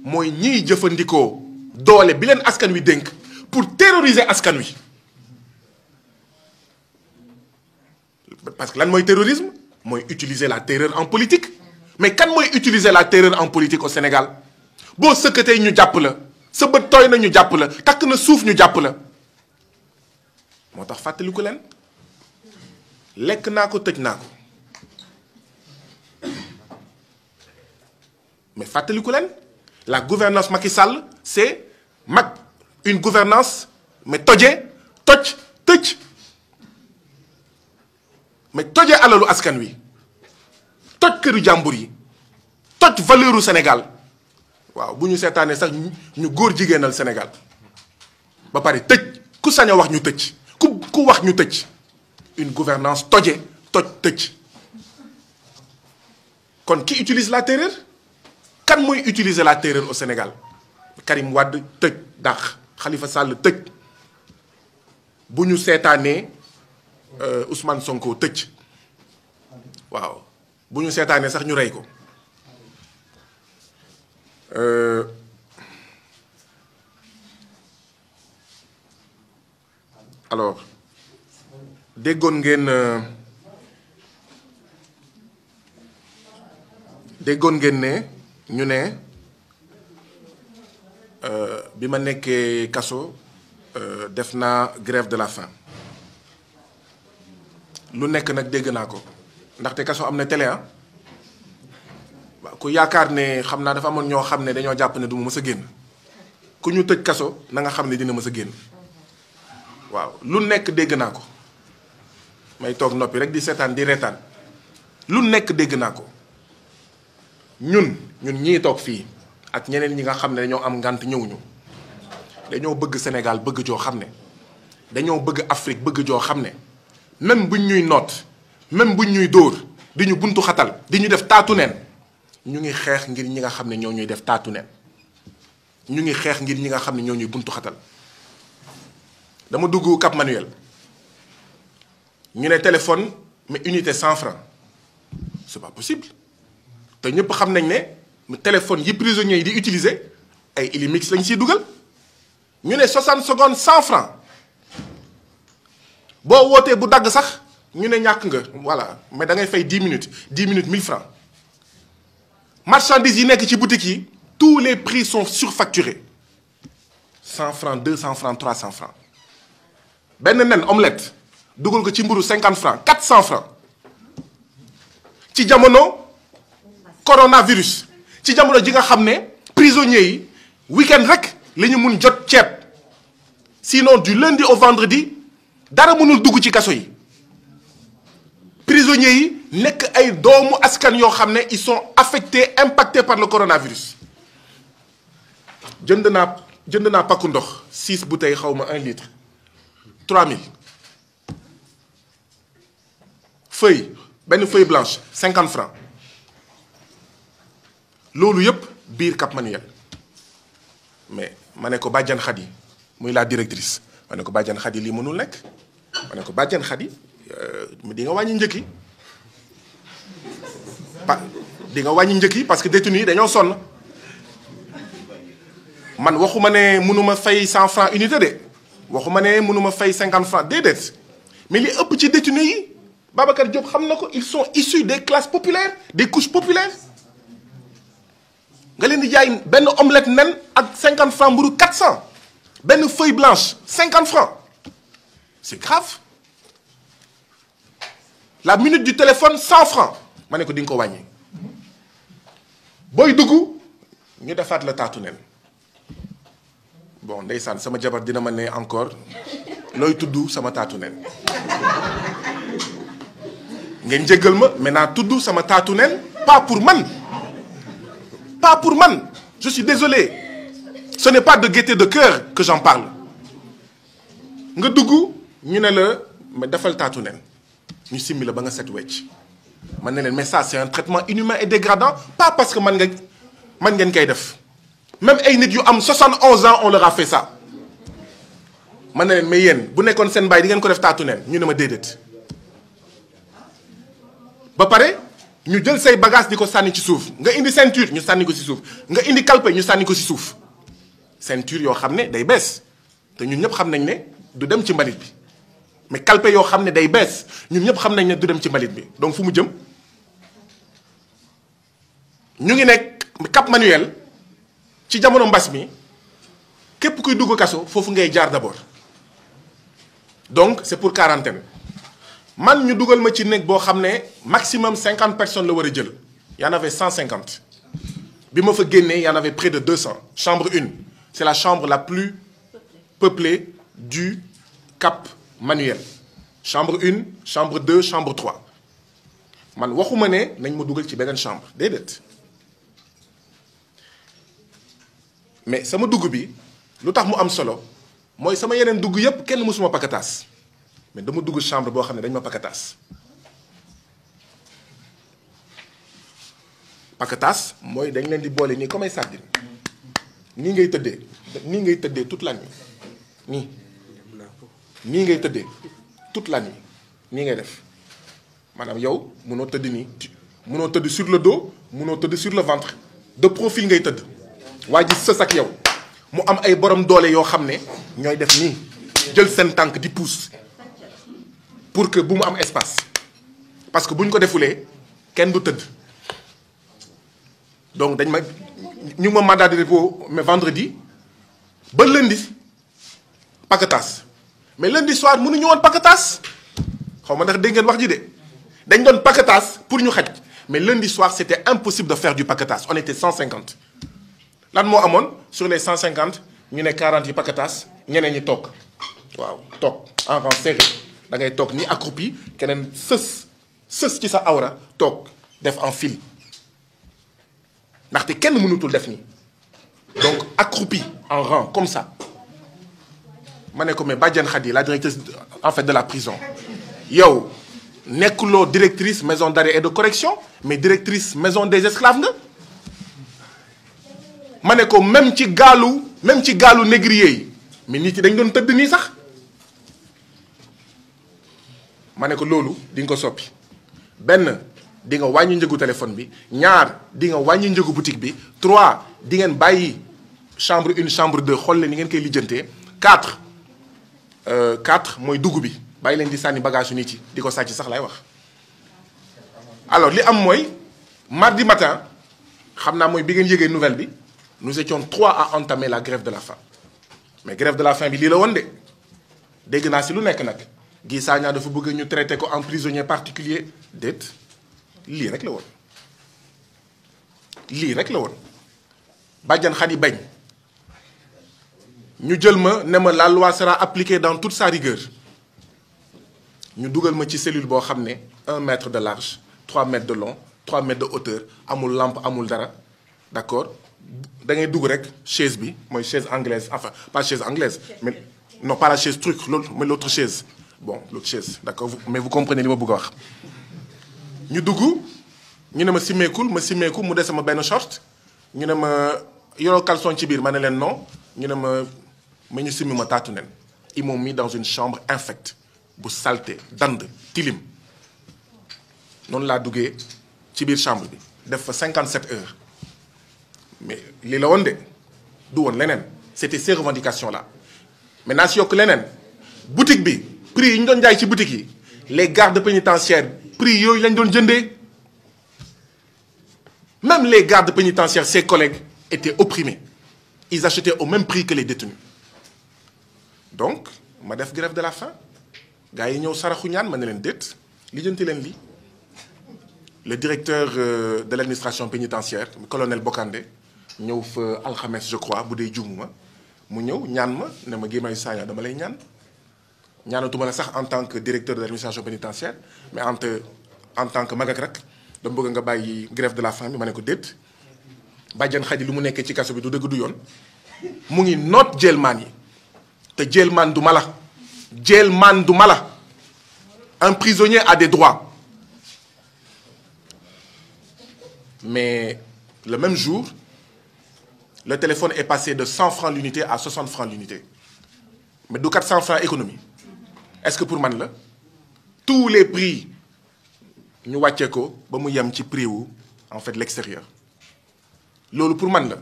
mooy ñiy jëfandikoo doole bi leen askan wi dénk pour terroriser askan wi. Parce que lan mooy terrorisme mooy utiliser la terreur en politique mais kan mooy utiliser la terreur en politique au Sénégal boo sëkkatee ñu jàpp la sa bët tooy na ñu jàpp la takk na suuf ñu jàpp la moo tax fàttaliku leen lekk naa ko tëj naa ko mais fàttaliku leen la gouvernance Macky Sall c'est une gouvernance mais toj tëj mais tojee alalu askan wi toj këru jàmbur yi toj valeuru Sénégal waaw bu ñu seetaanee sax ñu góor jigéenal Sénégal ba pare tëj ku sañ a wax ñu tëj ku wax ñu tëj une gouvernance tëj kon qui utilise la terreur kan mooy utiliser la terreur au Sénégal Karim Wade tëj dàq Khalifa Sall tëj bu ñu seetaanee Ousmane Sonko tëj waaw bu ñu seetaanee sax ñu rey ko alors déggoon ngeen ne ñu ne bi ma nekkee kaso def naa grève de la faim lu nekk nag dégg naa ko ndaxte kaso am na télé ah waaw ku yaakaar ne xam naa dafa amoon ñoo xam ne dañoo jàpp ne du ma mës a génn ku ñu tëj kaso na nga xam ne dina mës a génn waaw lu nekk dégg naa ko may toog noppi rek di seetaan di reetaan lu nekk dégg naa ko ñun ñii toog fii ak ñeneen ñi nga xam ne dañoo am ngànt ñëwuñu dañoo bëgg Sénégal bëgg joo xam ne dañoo bëgg Afrique bëgg joo xam ne même buñ ñuy noot même buñ ñuy dóor di ñu buntu xatal di ñu def taatu neen ñu ngi xeex ngir ñi nga xam ne ñoo ñuy def taatu neen ñu ngi xeex ngir ñi nga xam ne ñoo ñuy buntu xatal dama dugg Cap Manuel ñu ne téléphone mais unité 100 francs c'est pas possible te ñëpp xam nañ ne téléphone yi prisonniers yi di utiliser ay Illimix lañ siy dugal ñu ne 60 secondes 100 francs boo wootee bu dagg sax ñu ne ñàkk nga voilà mais da ngay fay 10 minutes 1000 francs marchandises yi nekk ci boutique yi tous les prix sont surfacturés 100 francs 200 francs 300 francs benn nen omelette dugal ko ci mburu 50 francs 400 francs ci jamono coronavirus ci jamono ji nga xam ne prisonniers yi week-end rek la ñu mun jot ceeb sinon du lundi au vendredi dara mënul dugg ci kaso yi prisonniers yi nekk ay doomu askan yoo xam ne ils sont affectés impactés par le coronavirus jënd naa pakku ndox 6 bouteilles xaw ma 1 litre 3000 benn feuille blanche 50 francs loolu yëpp biir Cap Manuel mais ma ne ko Badiane Khady muy la directrice ma ne ko Badiane Khady lii mënul nekk ma ne ko Badiane Khady di nga wàññi njëkk yi di nga wàññi njëkk yi parce que détenus yi dañoo sonn man waxuma ne mënuma fay 100 francs unité de waxuma ne mënuma fay 50 francs déedéet mais li ëpp ci détenus yi Babacar Diop xam na ko ils sont issus des classes populaires des couches populaires nga leen di jaay benn omelette nen ak 50 francs mburu 400 benn feuille blanche 50 francs c'est grave la minute du téléphone 100 francs ma ne ko di nga ko wàññi booy dugg ñu defaat la taatu nen bon ndeysaan sama jabar dina ma ne encore looy tudd sama taatu nen ngeen jéggal ma maintenant tudd sama taatu nen pas pour man je suis désolé ce n'est pas de gaieté de cœur que j'en parle nga dugg ñu ne la mais defal taatu nen ñu simmi la ba nga set wecc man ne leen mais ça c'est un traitement inhumain et dégradant pas parce que man ngeen koy def même ay nit yu am 71 ans on leur a fait ça man ne leen mais yéen bu nekkoon seen baay di ngeen ko def taatu nen ñu ne ma déedéet ba pare ñu jël say bagage di ko sànni ci suuf nga indi ceinture ñu sànni ko ci suuf nga indi kalpe ñu sànni ko ci suuf ceinture yoo xam ne day bees te ñun ñëpp xam nañ ne du dem ci mbalit bi mais kalpe yoo xam ne day bees ñun ñëpp xam nañ ne du dem ci mbalit bi donc fu mu jëm ñu ngi nekk Cap Manuel ci jamono mbas mi képp kuy dugg kaso foofu ngay jaar d'abord donc c'est pour quarantaine man ñu dugal ma ci néeg boo xam ne maximum 50 personnes la war a jël y en avait 150 bi ma fa génnee y en avait près de 200 chambre 1 c'est la chambre la plus peuplée du Cap Manuel chambre 1 chambre 2 chambre 3 man waxuma ne nañ ma dugal ci beneen chambre déedéet mais sama dugg bi lu tax mu am solo mooy sama yeneen dugg yépp kenn mësuma pakataas mais dama dugg chambre boo xam ne dañ ma pakataas pakataas mooy dañ leen di boole nii comme ay sardine nii ngay tëddee toute la nuit nii ngay tëddee toute la nuit nii ngay def maanaam yow mënoo tëdd nii mënoo tëdd sur le dos mënoo tëdd sur le ventre de profil ngay tëdd waa ji sës ak yow mu am ay borom doole yoo xam ne ñooy def nii jël seen tànk di pousse pour que bu mu am espace parce que bu ñu ko defulee kenn du tëdd donc dañ ma ñu ma mandat de dépôt mais vendredi ba lundi pakataas mais lundi soir mënuñu woon pakataas xaw ma ndax dégg ngeen wax ji de dañ doon pakataas pour ñu xaj mais lundi soir c'était impossible de faire du pakataas on était 150 lan moo amoon sur les 150 ñu ne 40 yi pakataas ñeneen ñi toog waaw toog en rang serré da ngay toog ni accroupi keneen sës ci sa awra toog def en file ndaxte kenn mënutul def nii donc accroupi en rang comme ça ma ne ko mais Badiane Khady la directrice en fait de la prison yow nekkuloo directrice maison d'arrêt et de correction mais directrice maison des esclaves nga ma ne ko même ci gaalu négrier yi mais nit yi dañ doon tëdd nii sax ma ne ko loolu di nga ko soppi benn di nga wàññi njëgu téléphone bi ñaar di nga wàññi njëgu boutique bi 3 di ngeen bàyyi chambre 1 chambre 2 xool leen ni ngeen koy lijjantee 4 mooy dugg bi bàyyi leen di sànni bagage yu nit yi di ko sàcc sax lay wax. alors li am mooy mardi matin xam naa mooy bi ngeen yëgee nouvelle bi nous étions 3 à entamer la grève de la faim mais grève de la faim bi lii la woon de dégg naa si lu nekk nag Guy Sagna dafa bëgg ñu traité ko en prisonnier particulier déet lii rek la woon Badiane Khady bañ ñu jël ma ne ma la loi sera appliquée dans toute sa rigueur ñu dugal ma ci cellule boo xam ne 1 mètre de large 3 mètres de long 3 mètres de hauteur amul lampe amul dara d'accord da ngay dugg rek chaise bi mooy chaise anglaise enfin pas chaise anglaise mais non pas la chaise truc loolu mais l'autre chaise bon l'autre chaise d'accord mais vous comprenez li ma bëgg a wax ñu dugg ñu ne ma simmeekul ma simmeeku mu des sama benn short ñu ne ma yoroo caleçon ci biir ma ne leen non ñu ne ma ñu simmi ma taatu nen ils m'ont mis dans une chambre infecte bu saleté dand tilim noonu laa duggee ci biir chambre bi def fa 57 heures mais lii la woon de du woon leneen c'était ces revendications là maintenant si yokk leneen boutique bi prix yi ñu doon jaay ci boutique yi les gardes pénitentiaires prix yooyu lañ doon jëndee même les gardes pénitentiaires ses collègues étaient opprimés ils achetaient au même prix que les détenus donc ma def grève de la faim gars yi ñëw saraxu ñaan ma ne leen déet lijjanti leen lii le directeur de l'administration pénitentiaire colonel Bokandé ñëw fa alxames je crois bu dee juumuma mu ñëw ñaan ma ne ma Guy Marius Sagna dama lay ñaanatuma la sax en tant que directeur de l'administration pénitentiaire mais en tant que mag ak rak dama bëgg nga bàyyi grève de la faim bi ma ne ko déet Badiane Khady lu mu nekkee ci kaso bi du dëgg du yoon mu ngi noot jailman yi te jailman du mala un prisonnier a des droits mais le même jour le téléphone est passé de 100 francs l'unité à 60 francs l'unité mais du 400 francs économie est-ce que pour man la tous les prix ñu wàccee ko ba mu yem ci prix wu en fait l'extérieur loolu pour man la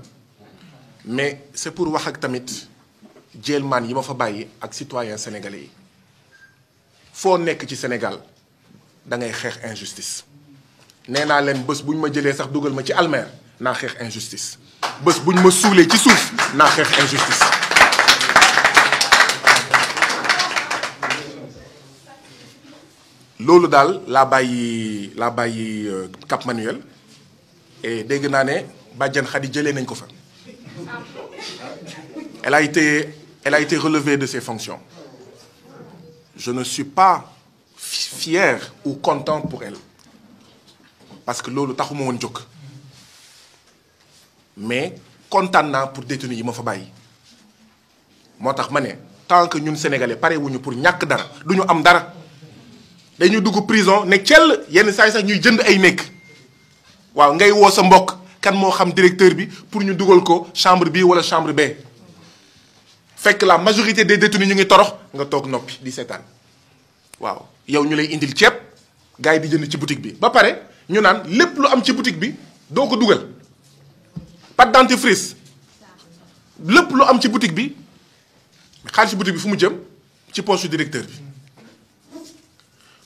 mais c'est pour wax ak tamit jéelmaan yi ma fa bàyyi ak citoyens sénégalais yi foo nekk ci Sénégal da ngay xeex injustice nee naa leen bés bu ñu ma jëlee sax dugal ma ci almer naa xeex injustice bés bu ñu ma suulee ci suuf naa xeex injustice loolu daal laa bàyyi Cap Manuel et dégg naa ne bàjjan Khady jëlee nañ ko fa elle a été relevée de ses fonctions je ne suis pas fier ou content pour elle parce que loolu taxuma woon jóg mais kontaan naa pour détenus yi ma fa bàyyi moo tax ma ne tant que ñun sénégalais pare wuñu pour ñàkk dara du ñu am dara dañu dugg prison ne cell yenn saa yi sax ñuy jënd ay nekk waaw ngay woo sa mbokk kan moo xam directeur bi pour ñu dugal ko chambre bi wala chambre B fekk la majorité des détenus ñu ngi torox nga toog noppi di seetaan waaw yow ñu lay indil ceeb gars yi di jënd ci boutique bi ba pare ñu naan lépp lu am ci boutique bi doo ko dugal pâte dentifrice lépp lu am ci boutique bi xaalis ci boutique bi fu mu jëm ci poche directeur bi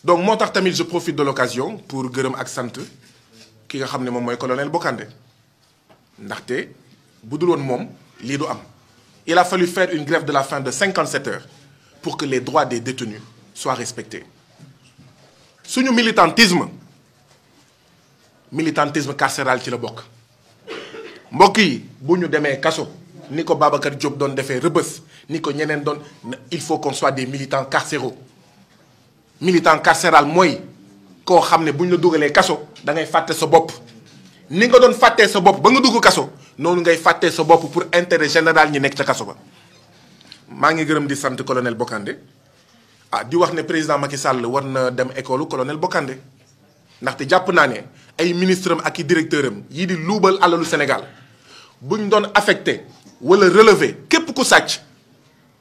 donc moo tax tamit je profite de l'occasion pour gërëm ak sant ki nga xam ne moom mooy colonel Bokandé ndaxte bu dul woon moom lii du am il a fallu faire une grève de la faim de 57 heures pour que les droits des détenus soient respectés suñu militantisme carcéral ci la bokk mbokk yi bu ñu demee kaso ni ko Babacar Diop doon defee Rebeuss ni ko ñeneen doon il faut qu'on soit des militants carcéraux militant carcéral mooy koo xam ne bu ñu la dugalee kaso da ngay fàtte sa bopp ni nga doon fàttee sa bopp ba nga dugg kaso noonu ngay fàttee sa bopp pour intérêt général ñi nekk ca kaso ba maa ngi gërëm di sant colonel Bokandé di wax ne président Macky Sall war na dem école colonel Bokandé ndaxte jàpp naa ne ay ministre am ak i directeur am yii di luubal alalu Sénégal buñ doon affecté wala relevé képp ku sàcc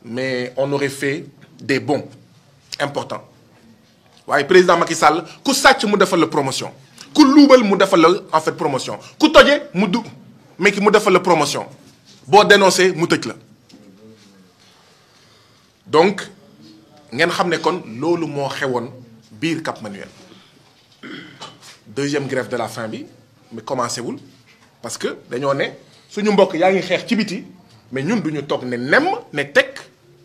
mais on aurait fait des bons importants waaye président Macky Sall ku sàcc mu defal la promotion ku luubal mu defal la en fait promotion ku toje mu defal la promotion boo dénoncé mu tëj la donc ngeen xam ne kon loolu moo xewoon biir Cap Manuel deuxième grève de la faim bi mais commencé wul parce que dañoo ne suñu mbokk yaa ngi xeex ci biti mais ñun duñu toog ne nemm ne tekk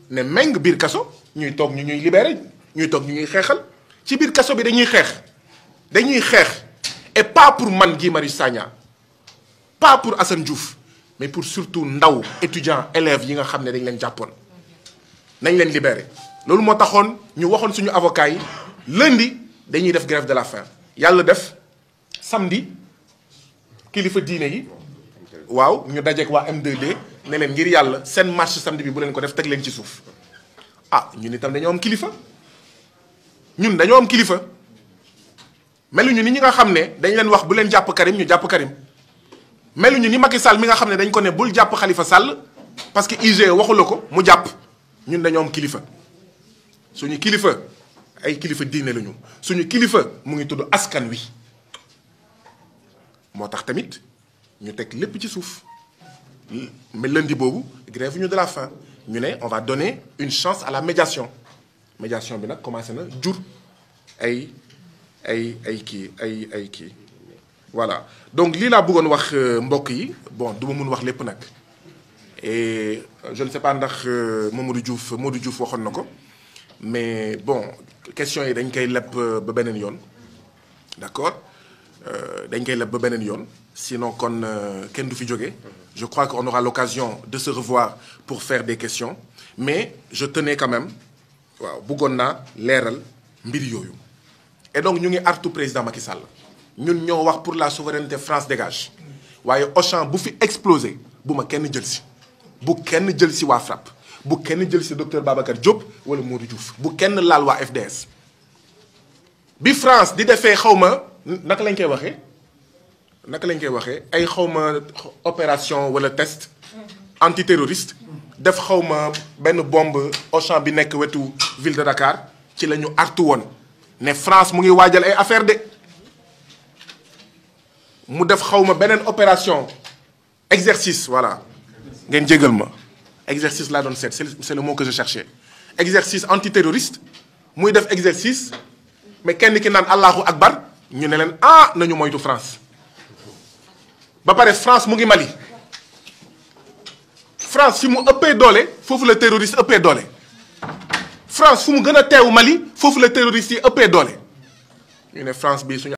ne méng biir kaso ñuy toog ñu ñuy libéré ñuy toog ñu ñuy xeexal ci biir kaso bi dañuy xeex et pas pour man Guy Marius Sagna pas pour Assane Diouf mais pour surtout ndaw étudiants élèves yi nga xam ne dañ leen jàppoon nañ leen libéré loolu moo taxoon ñu waxoon suñu avocats yi lundi dañuy def grève de la faim yàlla def samedi kilifa diine yi waaw ñu dajeek waa M2D ne leen ngir yàlla seen marche samedi bi bu leen ko def teg leen ci suuf ñun itam dañoo am kilifa meluñu ni ñi nga xam ne dañ leen wax bu leen jàpp Karim ñu jàpp Karim meluñu ni Macky Sall mi nga xam ne dañ ko ne bul jàpp Khalifa Sall parce que IGE waxu la ko mu jàpp ñun dañoo am kilifa suñu kilifa ay kilifa diine lañu suñu kilifa mu ngi tudd askan wi moo tax tamit ñu teg lépp ci suuf mais lundi boobu grève ñu de la faim ñu ne on va donner une chance à la médiation bi nag commencé na jur ay kii voilà donc lii laa bëggoon wax mbokk yi bon du ma mun wax lépp nag et je ne sais pas ndax Modou Diouf waxoon na ko mais bon question yi dañ koy leb ba beneen yoon d'accord dañ koy leb ba beneen yoon sinon kon kenn du fi jóge je crois qu'on aura l'occasion de se revoir pour faire des questions mais je tenais quand même waaw bëggoon naa leeral mbir yooyu et donc ñu ngi artu président Macky Sall ñun ñoo wax pour la souveraineté France dégage waaye Auchan bu fi explosé bu ma kenn jël si bu kenn jël si waa FRAPP bu kenn jël si docteur Babacar Diop wala Modou Diouf bu kenn laal waa FDS bi France di defee xawma naka lañ koy waxee ay xawma opération wala test antiterroriste def xawma benn bombe Auchan bi nekk wetu ville de Dakar ci la ñu artu woon ne France mu ngi waajal ay affaire de mu def xawma beneen opération exercice voilà ngeen jégal ma exercice laa doon seet c'est le mot que je cherchais exercice antiterroriste muy def exercice mais kenn ki naan allahu akbar ñu ne leen ah nañu moytu France ba pare France mu ngi Mali France fi mu ëppee doole foofu la terroriste ëppee doole France fu mu gën a teewu Mali foofu la terroriste yi ëppee doole ñu ne France bi suñu